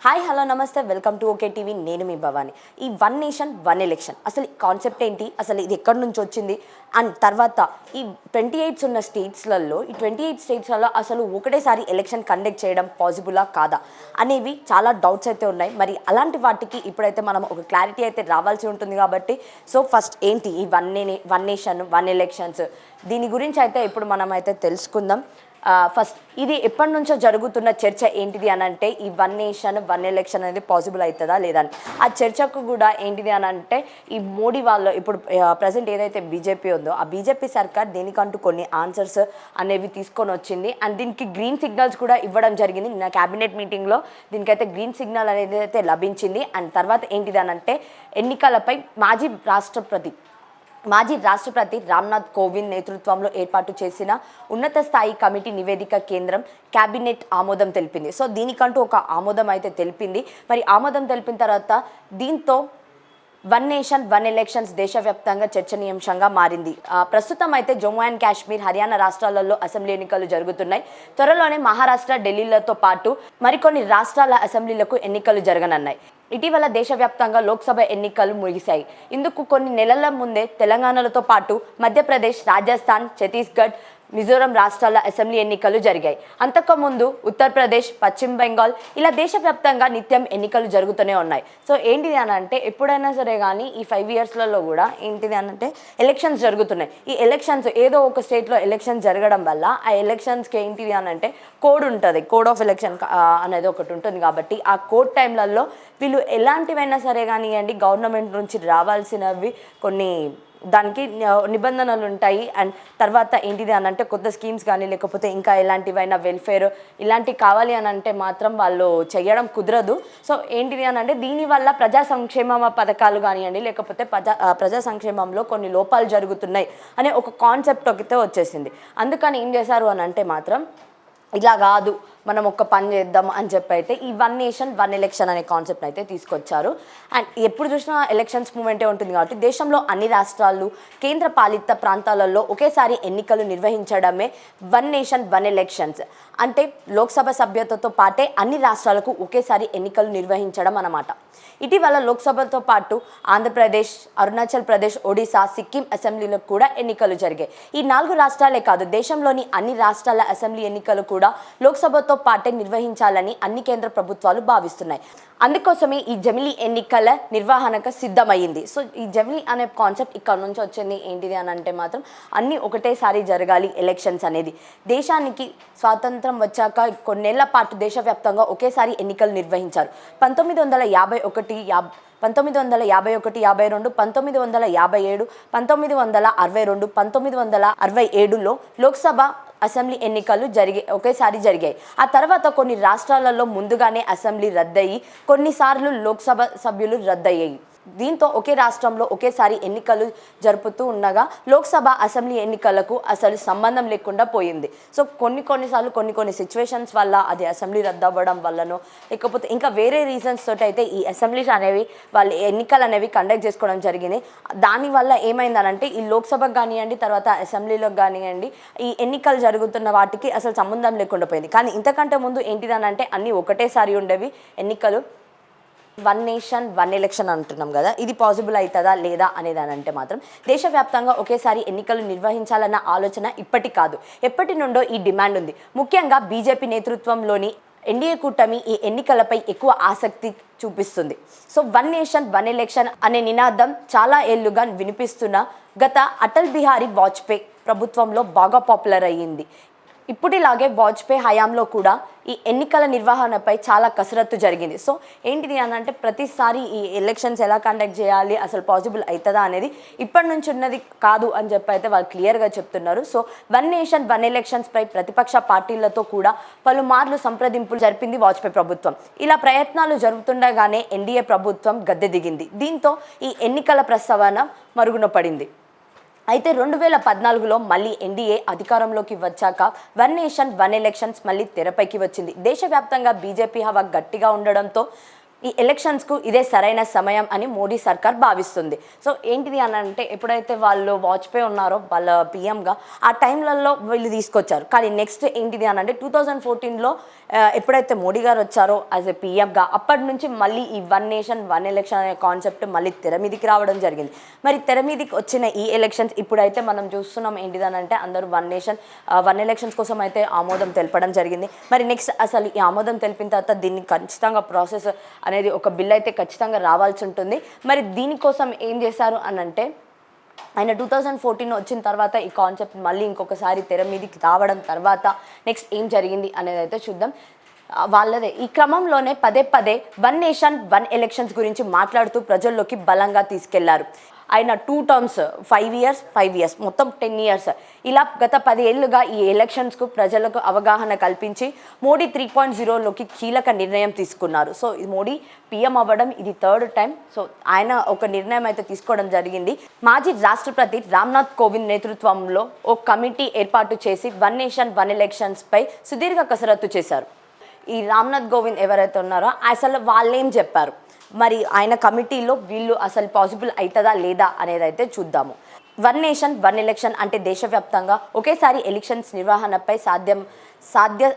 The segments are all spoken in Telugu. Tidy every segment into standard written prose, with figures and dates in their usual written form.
హాయ్ హలో నమస్తే వెల్కమ్ టు ఓకే టీవీ. నేను మీ భవాని. ఈ వన్ నేషన్ వన్ ఎలక్షన్ అసలు కాన్సెప్ట్ ఏంటి, అసలు ఇది ఎక్కడి నుంచి వచ్చింది, అండ్ తర్వాత ఈ 28 ఉన్న స్టేట్స్లలో ఈ 28 స్టేట్స్లలో అసలు ఒకటేసారి ఎలక్షన్ కండక్ట్ చేయడం పాసిబులా కాదా అనేవి చాలా డౌట్స్ అయితే ఉన్నాయి. మరి అలాంటి వాటికి ఇప్పుడైతే మనం ఒక క్లారిటీ అయితే రావాల్సి ఉంటుంది. కాబట్టి సో ఫస్ట్ ఏంటి ఈ వన్ నేషన్ వన్ ఎలక్షన్స్, దీని గురించి అయితే ఇప్పుడు మనం అయితే తెలుసుకుందాం. ఫస్ట్ ఇది ఎప్పటి నుంచో జరుగుతున్న చర్చ ఏంటిది అని అంటే ఈ వన్ నేషన్ వన్ ఎలక్షన్ అనేది పాసిబుల్ అవుతుందా లేదా అని. ఆ చర్చకు కూడా ఏంటిది అని అంటే ఈ మోడీ వాళ్ళు ఇప్పుడు ప్రజెంట్ ఏదైతే బీజేపీ ఉందో ఆ బీజేపీ సర్కార్ దీనికంటూ కొన్ని ఆన్సర్స్ అనేవి తీసుకొని వచ్చింది. అండ్ దీనికి గ్రీన్ సిగ్నల్స్ కూడా ఇవ్వడం జరిగింది. నిన్న క్యాబినెట్ మీటింగ్లో దీనికైతే గ్రీన్ సిగ్నల్ అనేది అయితే లభించింది. అండ్ తర్వాత ఏంటిది అని అంటే ఎన్నికలపై మాజీ రాష్ట్రపతి రామ్నాథ్ కోవింద్ నేతృత్వంలో ఏర్పాటు చేసిన ఉన్నత స్థాయి కమిటీ నివేదిక కేంద్రం క్యాబినెట్ ఆమోదం తెలిపింది. సో దీనికంటూ ఒక ఆమోదం అయితే తెలిపింది. మరి ఆమోదం తెలిపిన తర్వాత దీంతో వన్ నేషన్ వన్ ఎలక్షన్స్ దేశవ్యాప్తంగా చర్చనీయాంశంగా మారింది. ప్రస్తుతం అయితే జమ్మూ అండ్ కాశ్మీర్, హర్యానా రాష్ట్రాలలో అసెంబ్లీ ఎన్నికలు జరుగుతున్నాయి. త్వరలోనే మహారాష్ట్ర, ఢిల్లీలతో పాటు మరికొన్ని రాష్ట్రాల అసెంబ్లీలకు ఎన్నికలు జరగనున్నాయి. ఇటీవల దేశవ్యాప్తంగా లోక్సభ ఎన్నికలు ముగిశాయి. ఇందుకు కొన్ని నెలల ముందే తెలంగాణలతో పాటు మధ్యప్రదేశ్, రాజస్థాన్, ఛత్తీస్గఢ్, మిజోరం రాష్ట్రాల అసెంబ్లీ ఎన్నికలు జరిగాయి. అంతకుముందు ఉత్తరప్రదేశ్, పశ్చిమ బెంగాల్ ఇలా దేశవ్యాప్తంగా నిత్యం ఎన్నికలు జరుగుతూనే ఉన్నాయి. సో ఏంటిది అని అంటే ఎప్పుడైనా సరే కానీ ఈ 5 ఇయర్స్లలో కూడా ఏంటిది అని అంటే ఎలక్షన్స్ జరుగుతున్నాయి. ఈ ఎలక్షన్స్ ఏదో ఒక స్టేట్లో ఎలక్షన్స్ జరగడం వల్ల ఆ ఎలక్షన్స్కి ఏంటిది అని అంటే కోడ్ ఉంటుంది, కోడ్ ఆఫ్ ఎలక్షన్ అనేది ఒకటి ఉంటుంది. కాబట్టి ఆ కోడ్ టైంలలో వీళ్ళు ఎలాంటివైనా సరే కానివ్వండి గవర్నమెంట్ నుంచి రావాల్సినవి కొన్ని దానికి నిబంధనలు ఉంటాయి. అండ్ తర్వాత ఏంటిది అని అంటే కొత్త స్కీమ్స్ కానీ లేకపోతే ఇంకా ఎలాంటివైనా వెల్ఫేర్ ఇలాంటివి కావాలి అని అంటే మాత్రం వాళ్ళు చేయడం కుదరదు. సో ఏంటిది అని అంటే దీనివల్ల ప్రజా సంక్షేమ పథకాలు కానివ్వండి లేకపోతే ప్రజా సంక్షేమంలో కొన్ని లోపాలు జరుగుతున్నాయి అనే ఒక కాన్సెప్ట్ అయితే వచ్చేసింది. అందుకని ఏం చేశారు అని అంటే మాత్రం ఇలా కాదు, మనం ఒక పని చేద్దాం అని చెప్పి అయితే ఈ వన్ నేషన్ వన్ ఎలక్షన్ అనే కాన్సెప్ట్ అయితే తీసుకొచ్చారు. అండ్ ఎప్పుడు చూసినా ఎలక్షన్స్ మూమెంటే ఉంటుంది కాబట్టి దేశంలో అన్ని రాష్ట్రాలు, కేంద్ర పాలిత ప్రాంతాలలో ఒకేసారి ఎన్నికలు నిర్వహించడమే వన్ నేషన్ వన్ ఎలక్షన్స్ అంటే లోక్సభ సభ్యతతో పాటే అన్ని రాష్ట్రాలకు ఒకేసారి ఎన్నికలు నిర్వహించడం అన్నమాట. ఇటీవల లోక్సభతో పాటు ఆంధ్రప్రదేశ్, అరుణాచల్ ప్రదేశ్, ఒడిశా, సిక్కిం అసెంబ్లీలకు కూడా ఎన్నికలు జరిగాయి. ఈ 4 రాష్ట్రాలే కాదు దేశంలోని అన్ని రాష్ట్రాల అసెంబ్లీ ఎన్నికలు కూడా లోక్సభతో పాటే నిర్వహించాలని అన్ని కేంద్ర ప్రభుత్వాలు భావిస్తున్నాయి. అందుకోసమే ఈ జమిలీ ఎన్నికల నిర్వహణకు సిద్ధమైంది. సో ఈ జమిలీ అనే కాన్సెప్ట్ ఇక్కడ నుంచి వచ్చింది. ఏంటిది అని అంటే మాత్రం అన్నీ ఒకటేసారి జరగాలి ఎలక్షన్స్ అనేది. దేశానికి స్వాతంత్రం వచ్చాక కొన్నేళ్ల పాటు దేశవ్యాప్తంగా ఒకేసారి ఎన్నికలు నిర్వహించారు. 1951, 1951, 52, 1957, 1962, 1967లో లోక్సభ, అసెంబ్లీ ఎన్నికలు ఒకేసారి జరిగాయి. ఆ తర్వాత కొన్ని రాష్ట్రాలలో ముందుగానే అసెంబ్లీ రద్దయి కొన్నిసార్లు లోక్సభ సభ్యులు రద్దయ్యాయి. దీంతో ఒకే రాష్ట్రంలో ఒకేసారి ఎన్నికలు జరుపుతూ ఉండగా లోక్సభ, అసెంబ్లీ ఎన్నికలకు అసలు సంబంధం లేకుండా పోయింది. సో కొన్నిసార్లు కొన్ని సిచ్యువేషన్స్ వల్ల అది అసెంబ్లీ రద్దు అవ్వడం వల్లనో లేకపోతే ఇంకా వేరే రీజన్స్ తోటి అయితే ఈ అసెంబ్లీస్ అనేవి వాళ్ళు ఎన్నికలు అనేవి కండక్ట్ చేసుకోవడం జరిగింది. దానివల్ల ఏమైందనంటే ఈ లోక్సభకు కానివ్వండి తర్వాత అసెంబ్లీలకు కానివ్వండి ఈ ఎన్నికలు జరుగుతున్న వాటికి అసలు సంబంధం లేకుండా పోయింది. కానీ ఇంతకంటే ముందు ఏంటిదనంటే అన్నీ ఒకటేసారి ఉండేవి ఎన్నికలు. వన్ నేషన్ వన్ ఎలక్షన్ అంటున్నాం కదా, ఇది పాసిబుల్ అవుతుందా లేదా అనేది అని అంటే మాత్రం దేశవ్యాప్తంగా ఒకేసారి ఎన్నికలు నిర్వహించాలన్న ఆలోచన ఇప్పటి కాదు, ఎప్పటి నుండో ఈ డిమాండ్ ఉంది. ముఖ్యంగా బీజేపీ నేతృత్వంలోని ఎన్డీఏ కూటమి ఈ ఎన్నికలపై ఎక్కువ ఆసక్తి చూపిస్తుంది. So one nation one election అనే నినాదం చాలా ఏళ్లుగా వినిపిస్తున్న గత అటల్ బిహారీ వాజ్పేయి ప్రభుత్వంలో బాగా పాపులర్ అయ్యింది. ఇప్పుడిలాగే వాజ్పేయి హయాంలో కూడా ఈ ఎన్నికల నిర్వహణపై చాలా కసరత్తు జరిగింది. సో ఏంటిది అని అంటే ప్రతిసారి ఈ ఎలక్షన్స్ ఎలా కండక్ట్ చేయాలి, అసలు పాసిబుల్ అవుతుందా అనేది ఇప్పటి నుంచి ఉన్నది కాదు అని చెప్పి అయితే వాళ్ళు క్లియర్గా చెప్తున్నారు. సో వన్ నేషన్ వన్ ఎలక్షన్స్పై ప్రతిపక్ష పార్టీలతో కూడా పలుమార్లు సంప్రదింపులు జరిపింది వాజ్పేయి ప్రభుత్వం. ఇలా ప్రయత్నాలు జరుగుతుండగానే ఎన్డీఏ ప్రభుత్వం గద్దె దిగింది. దీంతో ఈ ఎన్నికల ప్రస్తావన మరుగున పడింది. అయితే 2014లో మళ్ళీ ఎన్డీఏ అధికారంలోకి వచ్చాక వన్ నేషన్ వన్ ఎలక్షన్స్ మళ్ళీ తెరపైకి వచ్చింది. దేశవ్యాప్తంగా బీజేపీ హవా గట్టిగా ఉండడంతో ఈ ఎలక్షన్స్కు ఇదే సరైన సమయం అని మోడీ సర్కార్ భావిస్తుంది. సో ఏంటిది అని అంటే ఎప్పుడైతే వాళ్ళు వాజ్పేయి ఉన్నారో వాళ్ళ పిఎంగా ఆ టైంలలో వీళ్ళు తీసుకొచ్చారు. కానీ నెక్స్ట్ ఏంటిది అని అంటే 2014లో ఎప్పుడైతే మోడీ గారు వచ్చారో యాజ్ ఎ పిఎంగా అప్పటి నుంచి మళ్ళీ ఈ వన్ నేషన్ వన్ ఎలక్షన్ అనే కాన్సెప్ట్ మళ్ళీ తెర మీదికి రావడం జరిగింది. మరి తెర మీదికి వచ్చిన ఈ ఎలక్షన్స్ ఇప్పుడైతే మనం చూస్తున్నాం ఏంటిది అని అంటే అందరూ వన్ నేషన్ వన్ ఎలక్షన్స్ కోసం అయితే ఆమోదం తెలపడం జరిగింది. మరి నెక్స్ట్ అసలు ఈ ఆమోదం తెలిపిన తర్వాత దీన్ని ఖచ్చితంగా ప్రాసెస్ అనేది ఒక బిల్ అయితే ఖచ్చితంగా రావాల్సి ఉంటుంది. మరి దీనికోసం ఏం చేశారు అని అంటే ఆయన 2014 వచ్చిన తర్వాత ఈ కాన్సెప్ట్ మళ్ళీ ఇంకొకసారి తెర మీదకి రావడం తర్వాత నెక్స్ట్ ఏం జరిగింది అనేది అయితే చూద్దాం. వాళ్ళదే ఈ క్రమంలోనే పదే పదే వన్ నేషన్ వన్ ఎలక్షన్స్ గురించి మాట్లాడుతూ ప్రజల్లోకి బలంగా తీసుకెళ్లారు. ఆయన 2 టర్మ్స్ 5 ఇయర్స్ మొత్తం 10 ఇయర్స్ ఇలా గత 10 ఏళ్లుగా ఈ ఎలక్షన్స్కు ప్రజలకు అవగాహన కల్పించి మోడీ 3.0లోకి కీలక నిర్ణయం తీసుకున్నారు. సో మోడీ పిఎం అవ్వడం ఇది 3rd టైం. సో ఆయన ఒక నిర్ణయం అయితే తీసుకోవడం జరిగింది. మాజీ రాష్ట్రపతి రామ్నాథ్ కోవింద్ నేతృత్వంలో ఒక కమిటీ ఏర్పాటు చేసి వన్ నేషన్ వన్ ఎలక్షన్స్పై సుదీర్ఘ కసరత్తు చేశారు. ఈ రామ్నాథ్ కోవింద్ ఎవరైతే ఉన్నారో అసలు వాళ్ళేం చెప్పారు, మరి ఆయన కమిటీలో వీళ్ళు అసలు పాసిబుల్ అవుతుందా లేదా అనేది అయితే చూద్దాము. వన్ నేషన్ వన్ ఎలక్షన్ అంటే దేశవ్యాప్తంగా ఒకేసారి ఎలక్షన్స్ నిర్వహణపై సాధ్య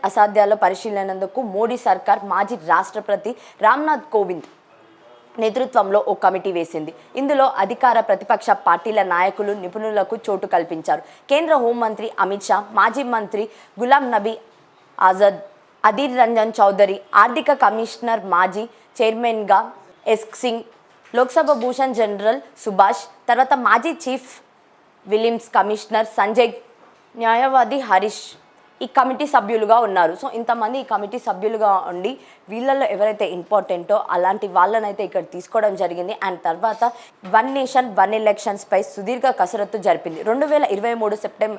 అసాధ్యాల పరిశీలనందుకు మోడీ సర్కార్ మాజీ రాష్ట్రపతి రామ్నాథ్ కోవింద్ నేతృత్వంలో ఓ కమిటీ వేసింది. ఇందులో అధికార ప్రతిపక్ష పార్టీల నాయకులు నిపుణులకు చోటు కల్పించారు. కేంద్ర హోంమంత్రి అమిత్ షా, మాజీ మంత్రి గులాం నబీ ఆజాద్, అధీర్ రంజన్ చౌదరి, ఆర్థిక కమిషనర్ మాజీ చైర్మన్గా ఎస్క్ సింగ్, లోక్సభ భూషణ్ జనరల్ సుభాష్, తర్వాత మాజీ చీఫ్ విలియమ్స్ కమిషనర్ సంజయ్, న్యాయవాది హరీష్ ఈ కమిటీ సభ్యులుగా ఉన్నారు. సో ఇంతమంది ఈ కమిటీ సభ్యులుగా ఉండి వీళ్ళల్లో ఎవరైతే ఇంపార్టెంటో అలాంటి వాళ్ళనైతే ఇక్కడ తీసుకోవడం జరిగింది. అండ్ తర్వాత వన్ నేషన్ వన్ ఎలక్షన్స్పై సుదీర్ఘ కసరత్తు జరిపింది. 2023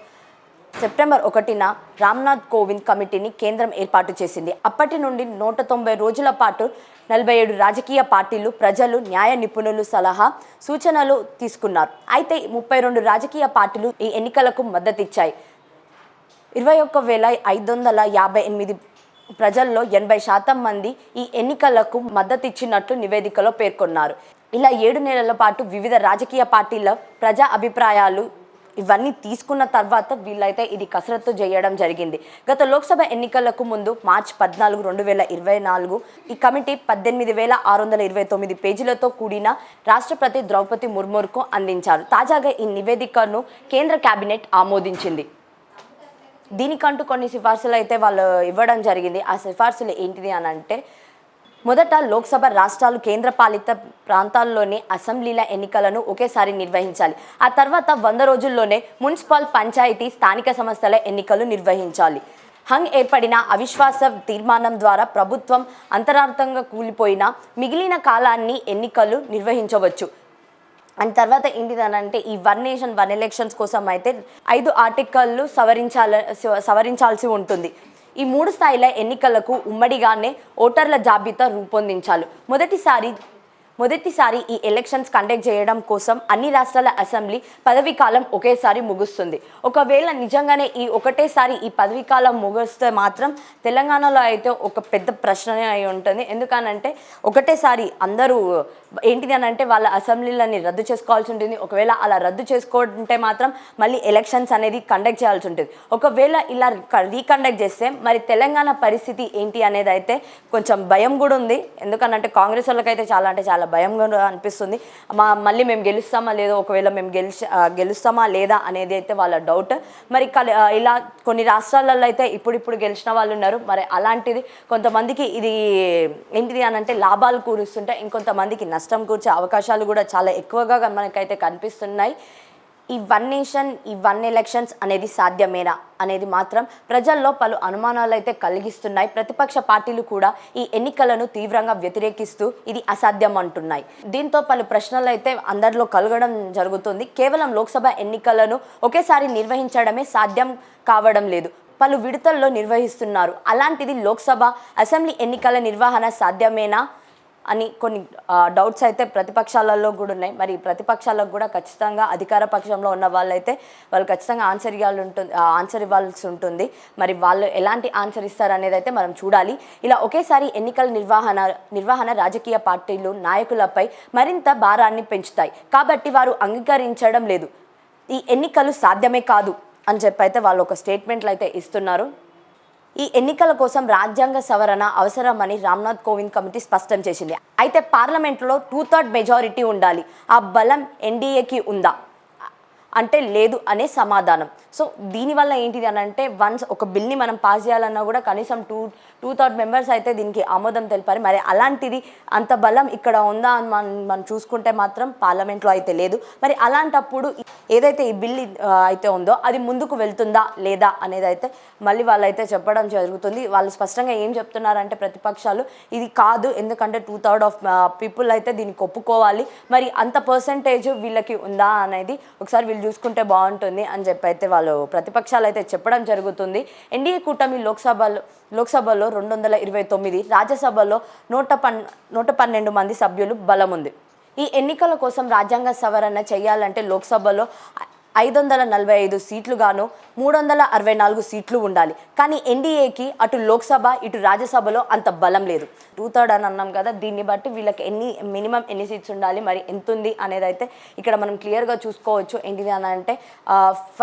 సెప్టెంబర్ 1న రామ్నాథ్ కోవింద్ కమిటీని కేంద్రం ఏర్పాటు చేసింది. అప్పటి నుండి 190 రోజుల పాటు 47 రాజకీయ పార్టీలు, ప్రజలు, న్యాయ నిపుణులు సలహా సూచనలు తీసుకున్నారు. అయితే 32 రాజకీయ పార్టీలు ఈ ఎన్నికలకు మద్దతిచ్చాయి. 21,558 ప్రజల్లో 80% మంది ఈ ఎన్నికలకు మద్దతిచ్చినట్లు నివేదికలో పేర్కొన్నారు. ఇలా 7 నెలల పాటు వివిధ రాజకీయ పార్టీల ప్రజా అభిప్రాయాలు ఇవన్నీ తీసుకున్న తర్వాత వీళ్ళైతే ఇది కసరత్తు చేయడం జరిగింది. గత లోక్సభ ఎన్నికలకు ముందు మార్చి 14, 2024 ఈ కమిటీ 18,629 పేజీలతో కూడిన రాష్ట్రపతి ద్రౌపది ముర్ముకు అందించారు. తాజాగా ఈ నివేదికను కేంద్ర కేబినెట్ ఆమోదించింది. దీనికంటూ కొన్ని సిఫార్సులు అయితే వాళ్ళు ఇవ్వడం జరిగింది. ఆ సిఫార్సులు ఏంటిది అని అంటే మొదట లోక్సభ, రాష్ట్రాలు, కేంద్రపాలిత ప్రాంతాల్లోని అసెంబ్లీల ఎన్నికలను ఒకేసారి నిర్వహించాలి. ఆ తర్వాత 100 రోజుల్లోనే మున్సిపల్, పంచాయతీ, స్థానిక సంస్థల ఎన్నికలు నిర్వహించాలి. ఏర్పడిన అవిశ్వాస తీర్మానం ద్వారా ప్రభుత్వం అంతరార్థంగా కూలిపోయిన మిగిలిన కాలాన్ని ఎన్నికలు నిర్వహించవచ్చు. అండ్ తర్వాత ఏంటిదనంటే ఈ వన్ నేషన్ వన్ ఎలక్షన్స్ కోసం అయితే 5 ఆర్టికల్లు సవరించాల్సి ఉంటుంది. ఈ 3 స్థాయిల ఎన్నికలకు ఉమ్మడిగానే ఓటర్ల జాబితా రూపొందించాలి. మొదటిసారి ఈ ఎలక్షన్స్ కండక్ట్ చేయడం కోసం అన్ని రాష్ట్రాల అసెంబ్లీ పదవీ కాలం ఒకేసారి ముగుస్తుంది. ఒకవేళ నిజంగానే ఈ ఒకటేసారి ఈ పదవీ కాలం ముగిస్తే మాత్రం తెలంగాణలో అయితే ఒక పెద్ద ప్రశ్ననే అయి ఉంటుంది. ఎందుకనంటే ఒకటేసారి అందరూ ఏంటిది అని అంటే వాళ్ళ అసెంబ్లీలని రద్దు చేసుకోవాల్సి ఉంటుంది. ఒకవేళ అలా రద్దు చేసుకుంటే మాత్రం మళ్ళీ ఎలక్షన్స్ అనేది కండక్ట్ చేయాల్సి ఉంటుంది. ఒకవేళ ఇలా రీకండక్ట్ చేస్తే మరి తెలంగాణ పరిస్థితి ఏంటి అనేది అయితే కొంచెం భయం కూడా ఉంది. ఎందుకనంటే కాంగ్రెస్ వాళ్ళకైతే చాలా భయంగా అనిపిస్తుంది. మళ్ళీ మేము గెలుస్తామా లేదో, ఒకవేళ మేము గెలుస్తామా లేదా అనేది అయితే వాళ్ళ డౌట్. మరి ఇలా కొన్ని రాష్ట్రాలలో అయితే ఇప్పుడు గెలిచిన వాళ్ళు ఉన్నారు. మరి అలాంటిది కొంతమందికి ఇది ఏంటిది అని అంటే లాభాలు కూరుస్తుంటే ఇంకొంతమందికి నష్టం కూర్చే అవకాశాలు కూడా చాలా ఎక్కువగా మనకైతే కనిపిస్తున్నాయి. ఈ వన్ నేషన్ ఈ వన్ ఎలక్షన్స్ అనేది సాధ్యమేనా అనేది మాత్రం ప్రజల్లో పలు అనుమానాలు అయితే కలిగిస్తున్నాయి. ప్రతిపక్ష పార్టీలు కూడా ఈ ఎన్నికలను తీవ్రంగా వ్యతిరేకిస్తూ ఇది అసాధ్యం అంటున్నాయి. దీంతో పలు ప్రశ్నలు అయితే అందరిలో కలగడం జరుగుతుంది. కేవలం లోక్సభ ఎన్నికలను ఒకేసారి నిర్వహించడమే సాధ్యం కావడం లేదు, పలు విడతల్లో నిర్వహిస్తున్నారు. అలాంటిది లోక్సభ, అసెంబ్లీ ఎన్నికల నిర్వహణ సాధ్యమేనా? అని కొన్ని డౌట్స్ అయితే ప్రతిపక్షాలలో కూడా ఉన్నాయి. మరి ప్రతిపక్షాలకు కూడా ఖచ్చితంగా అధికార పక్షంలో ఉన్న వాళ్ళైతే వాళ్ళు ఖచ్చితంగా ఆన్సర్ ఇవ్వాల్సి ఉంటుంది. మరి వాళ్ళు ఎలాంటి ఆన్సర్ ఇస్తారు అనేది అయితే మనం చూడాలి. ఇలా ఒకేసారి ఎన్నికల నిర్వహణ రాజకీయ పార్టీలు నాయకులపై మరింత భారాన్ని పెంచుతాయి. కాబట్టి వారు అంగీకరించడం లేదు. ఈ ఎన్నికలు సాధ్యమే కాదు అని చెప్పి అయితే వాళ్ళు ఒక స్టేట్మెంట్లు అయితే ఇస్తున్నారు. ఈ ఎన్నికల కోసం రాజ్యాంగ సవరణ అవసరమని రామ్నాథ్ కోవింద్ కమిటీ స్పష్టం చేసింది. అయితే పార్లమెంట్లో 2/3 మెజారిటీ ఉండాలి. ఆ బలం ఎన్డీఏకి ఉందా అంటే లేదు అనే సమాధానం. సో దీనివల్ల ఏంటిది అని అంటే వన్స్ ఒక బిల్ని మనం పాస్ చేయాలన్నా కూడా కనీసం 2/3 మెంబర్స్ అయితే దీనికి ఆమోదం తెలిపారు. మరి అలాంటిది అంత బలం ఇక్కడ ఉందా అని మనం చూసుకుంటే మాత్రం పార్లమెంట్లో అయితే లేదు. మరి అలాంటప్పుడు ఏదైతే ఈ బిల్ అయితే ఉందో అది ముందుకు వెళ్తుందా లేదా అనేది అయితే మళ్ళీ వాళ్ళైతే చెప్పడం జరుగుతుంది. వాళ్ళు స్పష్టంగా ఏం చెప్తున్నారంటే ప్రతిపక్షాలు ఇది కాదు, ఎందుకంటే 2/3 ఆఫ్ పీపుల్ అయితే దీనికి ఒప్పుకోవాలి. మరి అంత పర్సంటేజ్ వీళ్ళకి ఉందా అనేది ఒకసారి వీళ్ళు చూసుకుంటే బాగుంటుంది అని చెప్పి అయితే వాళ్ళు ప్రతిపక్షాలు అయితే చెప్పడం జరుగుతుంది. ఎన్డీఏ కూటమి లోక్సభలో 229, రాజ్యసభలో 112 మంది సభ్యులు బలం ఉంది. ఈ ఎన్నికల కోసం రాజ్యాంగ సవరణ చేయాలంటే లోక్సభలో 545 సీట్లు గాను 364 సీట్లు ఉండాలి. కానీ ఎన్డీఏకి అటు లోక్సభ ఇటు రాజ్యసభలో అంత బలం లేదు. 2/3 అని అన్నాం కదా, దీన్ని బట్టి వీళ్ళకి మినిమం ఎన్ని సీట్స్ ఉండాలి, మరి ఎంత ఉంది అనేది అయితే ఇక్కడ మనం క్లియర్గా చూసుకోవచ్చు. ఏంటిది అని అంటే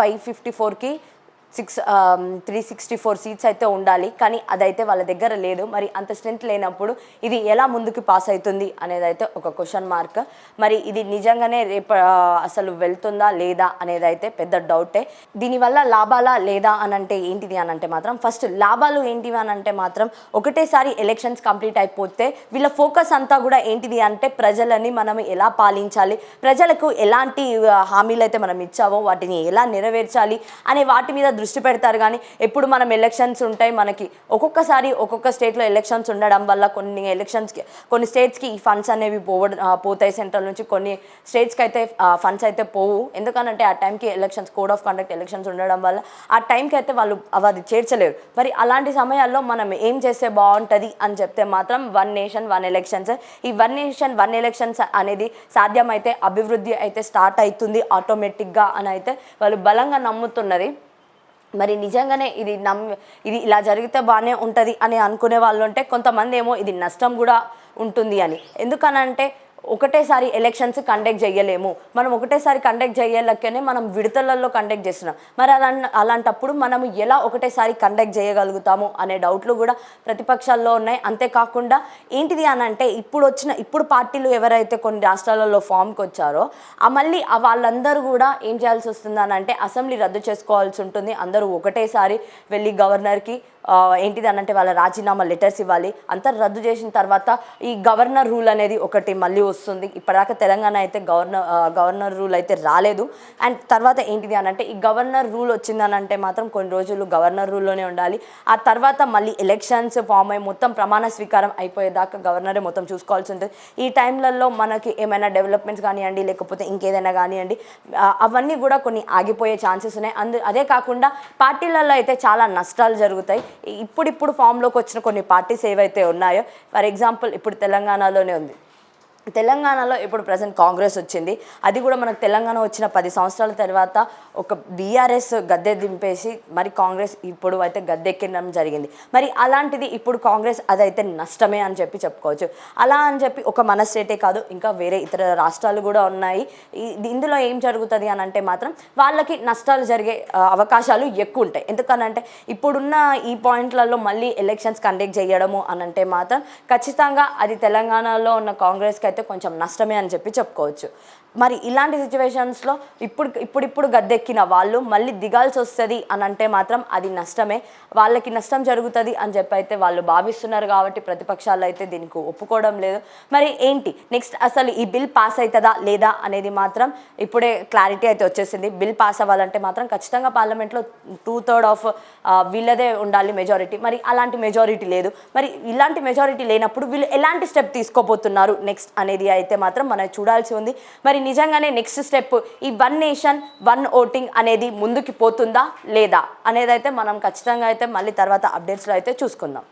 554కి 364 సీట్స్ అయితే ఉండాలి. కానీ అదైతే వాళ్ళ దగ్గర లేదు. మరి అంత స్ట్రెంత్ లేనప్పుడు ఇది ఎలా ముందుకు పాస్ అవుతుంది అనేది అయితే ఒక క్వశ్చన్ మార్క్. మరి ఇది నిజంగానే రేపు అసలు వెళ్తుందా లేదా అనేది అయితే పెద్ద డౌటే. దీనివల్ల లాభాలా లేదా అని అంటే ఏంటిది అని అంటే మాత్రం ఫస్ట్ లాభాలు ఏంటివి అని అంటే మాత్రం ఒకటేసారి ఎలక్షన్స్ కంప్లీట్ అయిపోతే వీళ్ళ ఫోకస్ అంతా కూడా ఏంటిది అంటే ప్రజలని మనం ఎలా పాలించాలి, ప్రజలకు ఎలాంటి హామీలు అయితే మనం ఇచ్చావో వాటిని ఎలా నెరవేర్చాలి అనే వాటి మీద దృష్టి పెడతారు. కానీ ఎప్పుడు మనం ఎలక్షన్స్ ఉంటాయి, మనకి ఒక్కొక్కసారి ఒక్కొక్క స్టేట్లో ఎలక్షన్స్ ఉండడం వల్ల కొన్ని స్టేట్స్కి ఈ ఫండ్స్ అనేవి పోతాయి సెంట్రల్ నుంచి, కొన్ని స్టేట్స్కి అయితే ఫండ్స్ అయితే పోవు. ఎందుకనంటే ఆ టైంకి elections code of conduct elections ఉండడం వల్ల ఆ టైంకి అయితే వాళ్ళు అది చేర్చలేరు. మరి అలాంటి సమయాల్లో మనం ఏం చేస్తే బాగుంటుంది అని చెప్తే మాత్రం 1 నేషన్ 1 ఎలక్షన్స్. ఈ 1 నేషన్ 1 ఎలక్షన్స్ అనేది సాధ్యమైతే అభివృద్ధి అయితే స్టార్ట్ అవుతుంది ఆటోమేటిక్గా అని అయితే వాళ్ళు బలంగా నమ్ముతున్నది. మరి నిజంగానే ఇది ఇలా జరిగితే బాగానే ఉంటుంది అని అనుకునే వాళ్ళు ఉంటే, కొంతమంది ఏమో ఇది నష్టం కూడా ఉంటుంది అని. ఎందుకనంటే ఒకటేసారి ఎలక్షన్స్ కండక్ట్ చేయలేము, మనం ఒకటేసారి కండక్ట్ చేయలేకనే మనం విడతలలో కండక్ట్ చేస్తున్నాం. మరి అలాంటప్పుడు మనం ఎలా ఒకటేసారి కండక్ట్ చేయగలుగుతాము అనే డౌట్లు కూడా ప్రతిపక్షాల్లో ఉన్నాయి. అంతేకాకుండా ఏంటిది అని అంటే ఇప్పుడు పార్టీలు ఎవరైతే కొన్ని రాష్ట్రాలలో ఫామ్కి వచ్చారో మళ్ళీ వాళ్ళందరూ కూడా ఏం చేయాల్సి వస్తుంది అని అంటే అసెంబ్లీ రద్దు చేసుకోవాల్సి ఉంటుంది. అందరూ ఒకటేసారి వెళ్ళి గవర్నర్కి ఏంటిది అనంటే వాళ్ళ రాజీనామా లెటర్స్ ఇవ్వాలి. అంతా రద్దు చేసిన తర్వాత ఈ గవర్నర్ రూల్ అనేది ఒకటి మళ్ళీ వస్తుంది. ఇప్పటిదాకా తెలంగాణ అయితే గవర్నర్ రూల్ అయితే రాలేదు. అండ్ తర్వాత ఏంటిది అనంటే ఈ గవర్నర్ రూల్ వచ్చిందనంటే మాత్రం కొన్ని రోజులు గవర్నర్ రూల్లోనే ఉండాలి. ఆ తర్వాత మళ్ళీ ఎలక్షన్స్ ఫామ్ అయ్యి మొత్తం ప్రమాణ స్వీకారం అయిపోయేదాకా గవర్నరే మొత్తం చూసుకోవాల్సి ఉంటుంది. ఈ టైంలలో మనకి ఏమైనా డెవలప్మెంట్స్ కానివ్వండి, లేకపోతే ఇంకేదైనా కానివ్వండి, అవన్నీ కూడా కొన్ని ఆగిపోయే ఛాన్సెస్ ఉన్నాయి. అదే కాకుండా పార్టీలలో అయితే చాలా నష్టాలు జరుగుతాయి. ఇప్పుడు ఫామ్లోకి వచ్చిన కొన్ని పార్టీస్ ఏవైతే ఉన్నాయో, ఫర్ ఎగ్జాంపుల్ ఇప్పుడు తెలంగాణలోనే ఉంది. తెలంగాణలో ఇప్పుడు ప్రజెంట్ కాంగ్రెస్ వచ్చింది. అది కూడా మనకు తెలంగాణ వచ్చిన 10 సంవత్సరాల తర్వాత ఒక బీఆర్ఎస్ గద్దె దింపేసి మరి కాంగ్రెస్ ఇప్పుడు అయితే గద్దెక్కడం జరిగింది. మరి అలాంటిది ఇప్పుడు కాంగ్రెస్ అదైతే నష్టమే అని చెప్పుకోవచ్చు. అలా అని చెప్పి ఒక మన స్టేటే కాదు, ఇంకా వేరే ఇతర రాష్ట్రాలు కూడా ఉన్నాయి. ఇందులో ఏం జరుగుతుంది అని అంటే మాత్రం వాళ్ళకి నష్టాలు జరిగే అవకాశాలు ఎక్కువ ఉంటాయి. ఎందుకనంటే ఇప్పుడున్న ఈ పాయింట్లలో మళ్ళీ ఎలక్షన్స్ కండక్ట్ చేయడము అని అంటే మాత్రం ఖచ్చితంగా అది తెలంగాణలో ఉన్న కాంగ్రెస్కి అయితే కొంచెం నష్టమే అని చెప్పుకోవచ్చు. మరి ఇలాంటి సిచ్యువేషన్స్లో ఇప్పుడు గద్దెక్కిన వాళ్ళు మళ్ళీ దిగాల్సి వస్తుంది అని అంటే మాత్రం అది నష్టమే, వాళ్ళకి నష్టం జరుగుతుంది అని అయితే వాళ్ళు భావిస్తున్నారు. కాబట్టి ప్రతిపక్షాలు అయితే దీనికి ఒప్పుకోవడం లేదు. మరి ఏంటి నెక్స్ట్ అసలు ఈ బిల్ పాస్ అవుతుందా లేదా అనేది మాత్రం ఇప్పుడే క్లారిటీ అయితే వచ్చేసింది. బిల్ పాస్ అవ్వాలంటే మాత్రం ఖచ్చితంగా పార్లమెంట్లో 2/3 ఆఫ్ వీళ్ళదే ఉండాలి మెజారిటీ. మరి అలాంటి మెజారిటీ లేదు. మరి ఇలాంటి మెజారిటీ లేనప్పుడు వీళ్ళు ఎలాంటి స్టెప్ తీసుకోబోతున్నారు నెక్స్ట్ అనేది అయితే మాత్రం మనం చూడాల్సి ఉంది. మరి నిజంగానే నెక్స్ట్ స్టెప్ ఈ 1 నేషన్ 1 ఓటింగ్ అనేది ముందుకు పోతుందా లేదా అనేది అయితే మనం ఖచ్చితంగా అయితే మళ్ళీ తర్వాత అప్డేట్స్లో అయితే చూసుకుందాం.